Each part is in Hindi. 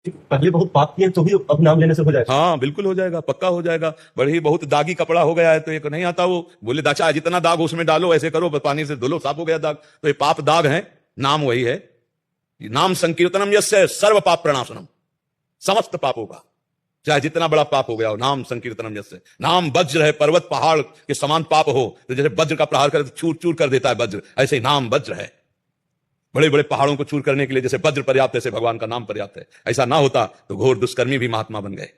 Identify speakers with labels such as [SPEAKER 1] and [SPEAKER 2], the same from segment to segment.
[SPEAKER 1] पहले बहुत पाप किए तो भी अब नाम लेने से हो जाएगा।
[SPEAKER 2] हाँ बिल्कुल हो जाएगा, पक्का हो जाएगा। बड़े ही बहुत दागी कपड़ा हो गया है तो एक नहीं आता, वो बोले दाचा जितना दाग उसमें डालो, ऐसे करो पानी से धुलो, साफ हो गया दाग। तो ये पाप दाग है, नाम वही है। नाम संकीर्तनम यस्य सर्व पाप प्रणाशनम, समस्त पापों का, चाहे जितना बड़ा पाप हो गया हो, नाम संकीर्तनम यस्य। नाम वज्र है, पर्वत पहाड़ के समान पाप हो तो जैसे वज्र का प्रहार करे तो चूर चूर कर देता है वज्र, ऐसे ही नाम वज्र है। बड़े बड़े पहाड़ों को चूर करने के लिए जैसे वज्र पर्याप्त है, ऐसे भगवान का नाम पर्याप्त है। ऐसा ना होता तो घोर दुष्कर्मी भी महात्मा बन गए,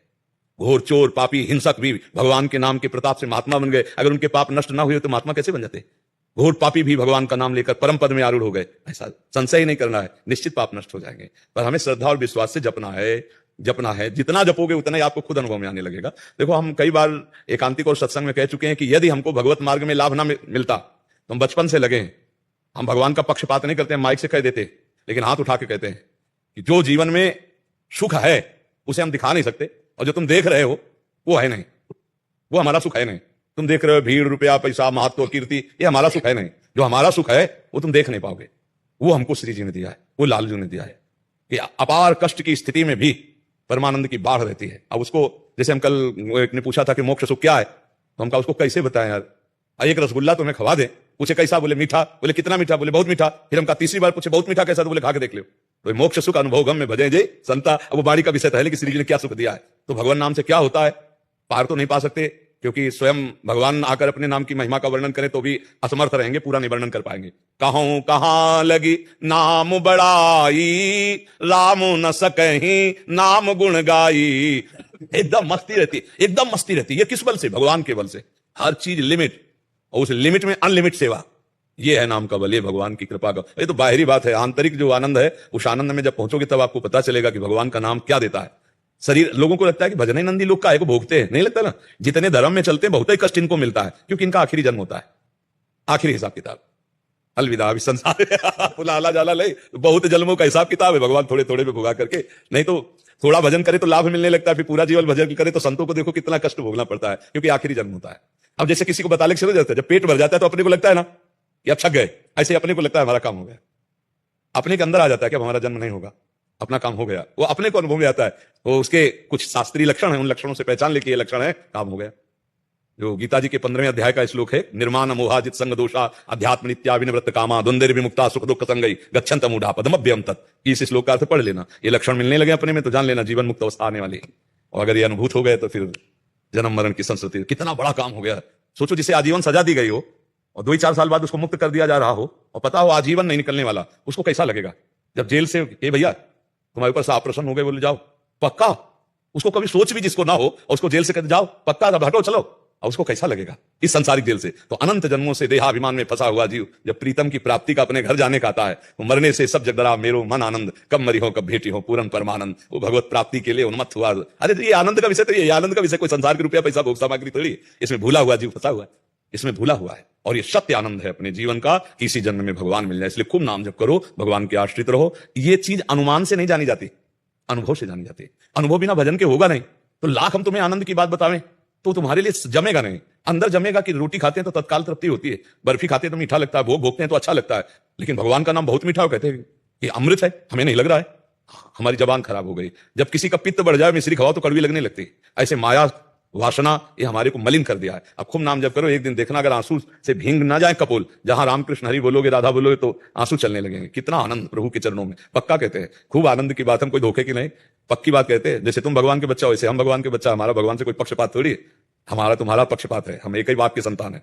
[SPEAKER 2] घोर चोर पापी हिंसक भी भगवान के नाम के प्रताप से महात्मा बन गए। अगर उनके पाप नष्ट ना हुए तो महात्मा कैसे बन जाते? घोर पापी भी भगवान का नाम लेकर परम पद में आरूढ़ हो गए। ऐसा संशय ही नहीं करना है, निश्चित पाप नष्ट हो जाएंगे। पर हमें श्रद्धा और विश्वास से जपना है। जितना जपोगे उतना ही आपको खुद अनुभव में आने लगेगा। देखो, हम कई बार एकांतिक और सत्संग में कह चुके हैं कि यदि हमको भगवत मार्ग में लाभ ना मिलता तो हम बचपन से लगे हैं। हम भगवान का पक्षपात नहीं करते हैं, माइक से कह देते, लेकिन हाथ उठा के कहते हैं कि जो जीवन में सुख है उसे हम दिखा नहीं सकते, और जो तुम देख रहे हो वो है नहीं, वो हमारा सुख है नहीं। तुम देख रहे हो भीड़, रुपया, पैसा, महत्व, कीर्ति, ये हमारा सुख है नहीं। जो हमारा सुख है वो तुम देख नहीं पाओगे। वो हमको श्री जी ने दिया है, वो लाल जी ने दिया है कि अपार कष्ट की स्थिति में भी परमानंद की बाढ़ रहती है। अब उसको, जैसे हम कल एक ने पूछा था कि मोक्ष सुख क्या है, तो हम कहा उसको कैसे बताएं यार, एक रसगुल्ला तुम्हें खवा दे, पूछे कैसा, बोले मीठा, बोले कितना मीठा, बोले बहुत मीठा। फिर हम कहा तीसरी बार पूछे बहुत मीठा कैसा, तो बोले खा के देख लो। तो मोक्ष सुख अनुभव गम में भजे जे संता। अब वो बाणी का विषय है, लेकिन श्री जी ने क्या सुख दिया है। तो भगवान नाम से क्या होता है, पार तो नहीं पा सकते, क्योंकि स्वयं भगवान आकर अपने नाम की महिमा का वर्णन करें तो भी असमर्थ रहेंगे, पूरा नहीं वर्णन कर पाएंगे। कहूं कहां लगी नाम बड़ाई, राम न सकहीं नाम गुण गाई। एकदम मस्ती रहती, एकदम मस्ती रहती। ये किस बल से? भगवान के बल से। हर चीज लिमिट, और उस लिमिट में अनलिमिट सेवा, ये है नाम का बल, ये भगवान की कृपा का। ये तो बाहरी बात है, आंतरिक जो आनंद है, उस आनंद में जब पहुंचोगे तब आपको पता चलेगा कि भगवान का नाम क्या देता है। शरीर, लोगों को लगता है कि भजन नंदी लोग काहे को भोगते हैं, नहीं लगता ना। जितने धर्म में चलते हैं बहुत ही कष्ट इनको मिलता है, क्योंकि इनका आखिरी जन्म होता है, आखिरी हिसाब किताब। अलविदा अभी संसार पुला आला जाला ले, बहुत जन्मों का हिसाब किताब है। भगवान थोड़े थोड़े पे भुगा करके, नहीं तो थोड़ा भजन करे तो लाभ मिलने लगता है, फिर पूरा जीवन भजन करे तो संतों को देखो कितना कष्ट भोगना पड़ता है, क्योंकि आखिरी जन्म होता है। अब जैसे किसी को बताने के शुरू हो जाता है, जब पेट भर जाता है तो अपने को लगता है ना कि अब छक गए, ऐसे अपने को लगता है हमारा काम हो गया। अपने के अंदर आ जाता है कि अब हमारा जन्म नहीं होगा, अपना काम हो गया। वो अपने को अनुभव में आता है। वो उसके कुछ शास्त्रीय लक्षण है, उन लक्षणों से पहचान लेके ये लक्षण है, काम हो गया। जो गीता जी के 15वें अध्याय का श्लोक है, निर्माण मोहाजित संग दोषा अध्यात्म नित्या विनिवृत्त कामा द्वंद्व विमुक्ता सुख दुख संगई गच्छन्त मूढ़ा पदमभ्यम तत्। इस श्लोक का अर्थ पढ़ लेना। ये लक्षण मिलने लगे अपने में तो जान लेना जीवन मुक्त अवस्था आने वाली है। और अगर ये अनुभूत हो गए तो फिर जन्म मरण की संस्कृति, कितना बड़ा काम हो गया। सोचो, जिसे आजीवन सजा दी गई हो और 2-4 साल बाद उसको मुक्त कर दिया जा रहा हो, और पता हो आजीवन नहीं निकलने वाला, उसको कैसा लगेगा? जब जेल से ए भैया तुम्हारे ऊपर साफ प्रसन्न हो गए, बोले जाओ पक्का, उसको कभी सोच भी जिसको ना हो, और उसको जेल से कहते जाओ पक्का, अब हटो चलो, और उसको कैसा लगेगा इस संसारिक जेल से? तो अनंत जन्मों से देहाभिमान में फंसा हुआ जीव जब प्रीतम की प्राप्ति का अपने घर जाने का आता है, तो मरने से सब जगदरा मेरो मन आनंद, कब मरी हो कब भेटी हो पूरन परमानंद। वो भगवत प्राप्ति के लिए उन्मत्त हुआ। अरे तो ये आनंद का विषय, तो ये आनंद का विषय कोई संसार के रुपया पैसा भोग सामग्री थोड़ी, इसमें भूला हुआ जीव फंसा हुआ है, इसमें भूला हुआ है। और ये सत्य आनंद है अपने जीवन का, किसी जन्म में भगवान मिल जाए। इसलिए खूब नाम जप करो, भगवान के आश्रित रहो। ये चीज अनुमान से नहीं जानी जाती, अनुभव से जानी जाती है। अनुभव बिना भजन के होगा नहीं। तो लाख हम तुम्हें आनंद की बात बतावें तो तुम्हारे लिए जमेगा नहीं। अंदर जमेगा कि रोटी खाते हैं तो तत्काल तृप्ति होती है, बर्फी खाते हैं तो मीठा लगता है, भोग भोगते हैं तो अच्छा लगता है, लेकिन भगवान का नाम बहुत मीठा हो, कहते हैं कि अमृत है, हमें नहीं लग रहा है, हमारी जबान खराब हो गई। जब किसी का पित्त बढ़ जाए, मिश्री खवाओ तो कड़वी लगने लगती है। ऐसे माया वासना ये हमारे को मलिन कर दिया है। अब खूब नाम जप करो, एक दिन देखना अगर आंसू से भींग ना जाए कपोल, जहां रामकृष्ण हरि बोलोगे, राधा बोलोगे, तो आंसू चलने लगेंगे। कितना आनंद प्रभु के चरणों में। पक्का कहते हैं, खूब आनंद की बात, हम कोई धोखे की नहीं, पक्की बात कहते हैं। जैसे तुम भगवान के बच्चा हो, वैसे हम भगवान के बच्चा। हमारा भगवान से कोई पक्षपात थोड़ी है, हमारा तुम्हारा पक्षपात है। हम एक ही बाप के संतान है,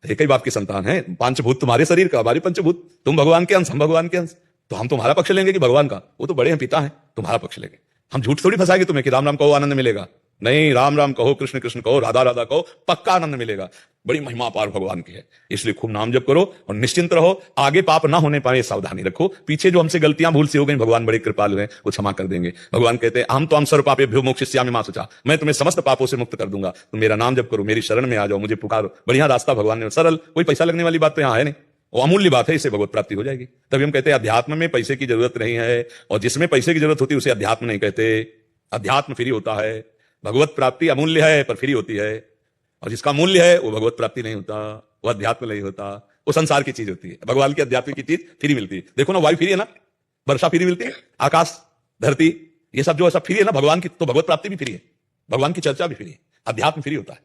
[SPEAKER 2] एक ही बाप के संतान है। पंचभूत तुम्हारे शरीर का, हमारी पंचभूत। तुम भगवान के अंश, हम भगवान के अंश। तो हम तुम्हारा पक्ष लेंगे कि भगवान का? वो तो बड़े हैं, पिता है, तुम्हारा पक्ष लेंगे। हम झूठ थोड़ी फंसाएंगे तुम्हें कि राम राम कहो आनंद मिलेगा। नहीं, राम राम कहो, कृष्ण कृष्ण कहो, राधा राधा कहो, पक्का आनंद मिलेगा। बड़ी महिमा अपार भगवान की है। इसलिए खूब नाम जप करो और निश्चिंत रहो। आगे पाप ना होने पाए सावधानी रखो। पीछे जो हमसे गलतियां भूल से हो गई, भगवान बड़े कृपालु हैं, वो क्षमा कर देंगे। भगवान कहते हैं हम तो हम सर्व पापेभ्यो मोक्षयिष्यामि मा शुचा, मैं तुम्हें समस्त पापों से मुक्त कर दूंगा। तुम मेरा नाम जप करो, मेरी शरण में आ जाओ, मुझे पुकारो। बढ़िया रास्ता भगवान ने, सरल, कोई पैसा लगने वाली बात तो यहाँ है नहीं, वो अमूल्य बात है। इससे भगवत प्राप्ति हो जाएगी। तभी हम कहते हैं अध्यात्म में पैसे की जरूरत नहीं है, और जिसमें पैसे की जरूरत होती है उसे अध्यात्म नहीं कहते। अध्यात्म फ्री होता है, भगवत प्राप्ति अमूल्य है पर फ्री होती है, और जिसका मूल्य है वो भगवत प्राप्ति नहीं होता, वो अध्यात्म नहीं होता, वो संसार की चीज होती है। भगवान की अध्यात्म की चीज फ्री मिलती है। देखो ना, वायु फ्री है ना, वर्षा फ्री मिलती है, आकाश, धरती, ये सब जो है सब फ्री है ना, भगवान की तो भगवत प्राप्ति भी फ्री है, भगवान की चर्चा भी फ्री है, अध्यात्म फ्री होता है,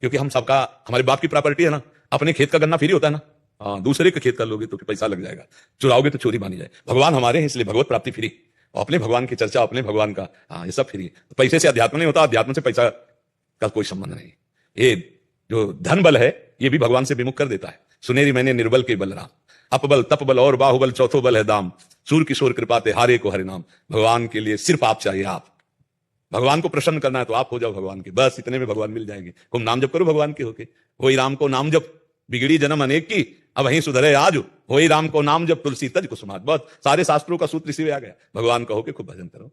[SPEAKER 2] क्योंकि हम सबका, हमारे बाप की प्रॉपर्टी है ना, अपने खेत का गन्ना फ्री होता है ना। हाँ, दूसरे के खेत का लोगे तो फिर पैसा लग जाएगा, चुराओगे तो चोरी मानी जाए। भगवान हमारे हैं, इसलिए भगवत प्राप्ति फ्री, और अपने भगवान की चर्चा, अपने भगवान का, हाँ, ये सब फ्री है। तो पैसे से अध्यात्म नहीं होता, अध्यात्म से पैसा का कोई संबंध नहीं। ये जो धन बल है ये भी भगवान से विमुख कर देता है। सुनेरी मैंने निर्बल के बल राम, अपबल तपबल और बाहुबल चौथो बल है दाम, सूर किशोर कृपाते हारे को हरि नाम। भगवान के लिए सिर्फ आप चाहिए, आप भगवान को प्रसन्न करना है तो आप हो जाओ भगवान के, बस इतने में भगवान मिल जाएंगे। तुम नाम जप करो भगवान के होके, वही राम को नाम जप, बिगड़ी जन्म अनेक की अब वहीं सुधरे आज, वही राम को नाम जप तुलसी तज कुसुमात। बहुत सारे शास्त्रों का सूत्र इसी में आ गया, भगवान का होके खूब भजन करो।